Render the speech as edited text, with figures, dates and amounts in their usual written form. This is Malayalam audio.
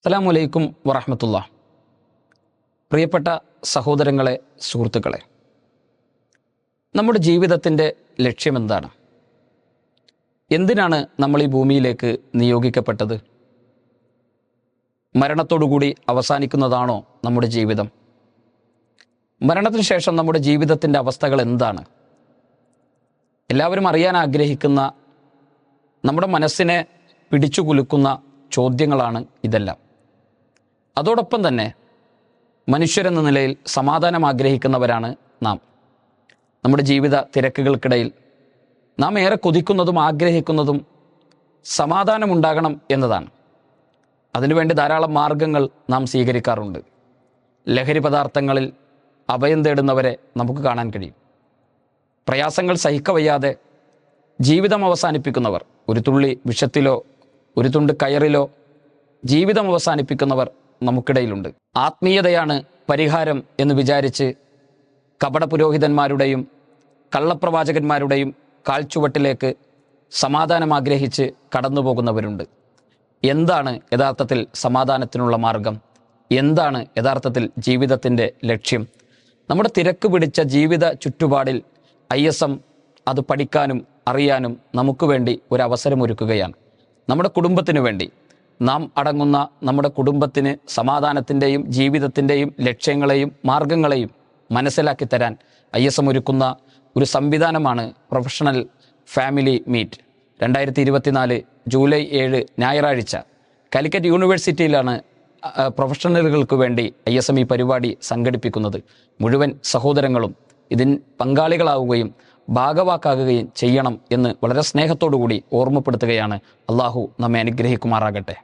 അസ്സലാമു അലൈക്കും വറഹ്മത്തുള്ളാഹി. പ്രിയപ്പെട്ട സഹോദരങ്ങളെ, സുഹൃത്തുക്കളെ, നമ്മുടെ ജീവിതത്തിൻ്റെ ലക്ഷ്യമെന്താണ്? എന്തിനാണ് നമ്മൾ ഈ ഭൂമിയിലേക്ക് നിയോഗിക്കപ്പെട്ടത്? മരണത്തോടുകൂടി അവസാനിക്കുന്നതാണോ നമ്മുടെ ജീവിതം? മരണത്തിന് ശേഷം നമ്മുടെ ജീവിതത്തിൻ്റെ അവസ്ഥകൾ എന്താണ്? എല്ലാവരും അറിയാൻ ആഗ്രഹിക്കുന്ന, നമ്മുടെ മനസ്സിനെ പിടിച്ചു കുലുക്കുന്ന ചോദ്യങ്ങളാണ് ഇതെല്ലാം. അതോടൊപ്പം തന്നെ മനുഷ്യരെന്ന നിലയിൽ സമാധാനം ആഗ്രഹിക്കുന്നവരാണ് നാം. നമ്മുടെ ജീവിത തിരക്കുകൾക്കിടയിൽ നാം ഏറെ കൊതിക്കുന്നതും ആഗ്രഹിക്കുന്നതും സമാധാനമുണ്ടാകണം എന്നതാണ്. അതിനുവേണ്ടി ധാരാളം മാർഗങ്ങൾ നാം സ്വീകരിക്കാറുണ്ട്. ലഹരി പദാർത്ഥങ്ങളിൽ അഭയം തേടുന്നവരെ നമുക്ക് കാണാൻ കഴിയും. പ്രയാസങ്ങൾ സഹിക്കവയ്യാതെ ജീവിതം അവസാനിപ്പിക്കുന്നവർ, ഒരു തുള്ളി വിഷത്തിലോ ഒരു തുണ്ട് കയറിലോ ജീവിതം അവസാനിപ്പിക്കുന്നവർ നമുക്കിടയിലുണ്ട്. ആത്മീയതയാണ് പരിഹാരം എന്ന് വിചാരിച്ച് കപട പുരോഹിതന്മാരുടെയും കള്ളപ്രവാചകന്മാരുടെയും കാൽച്ചുവട്ടിലേക്ക് സമാധാനം ആഗ്രഹിച്ച് കടന്നു പോകുന്നവരുണ്ട്. എന്താണ് യഥാർത്ഥത്തിൽ സമാധാനത്തിനുള്ള മാർഗം? എന്താണ് യഥാർത്ഥത്തിൽ ജീവിതത്തിൻ്റെ ലക്ഷ്യം? നമ്മുടെ തിരക്ക് പിടിച്ച ജീവിത ചുറ്റുപാടിൽ ISM അത് പഠിക്കാനും അറിയാനും നമുക്ക് വേണ്ടി ഒരവസരമൊരുക്കുകയാണ്. നമ്മുടെ കുടുംബത്തിന് വേണ്ടി, നാം അടങ്ങുന്ന നമ്മുടെ കുടുംബത്തിന് സമാധാനത്തിൻ്റെയും ജീവിതത്തിൻ്റെയും ലക്ഷ്യങ്ങളെയും മാർഗങ്ങളെയും മനസ്സിലാക്കി തരാൻ ISM ഒരുക്കുന്ന ഒരു സംവിധാനമാണ് പ്രൊഫഷണൽ ഫാമിലി മീറ്റ്. 2024 ജൂലൈ 7 ഞായറാഴ്ച കാലിക്കറ്റ് യൂണിവേഴ്സിറ്റിയിലാണ് പ്രൊഫഷണലുകൾക്ക് വേണ്ടി ISM ഈ പരിപാടി സംഘടിപ്പിക്കുന്നത്. മുഴുവൻ സഹോദരങ്ങളും ഇതിൽ പങ്കാളികളാവുകയും ഭാഗവാക്കാകുകയും ചെയ്യണം എന്ന് വളരെ സ്നേഹത്തോടു കൂടി ഓർമ്മപ്പെടുത്തുകയാണ്. അള്ളാഹു നമ്മെ അനുഗ്രഹിക്കുമാറാകട്ടെ.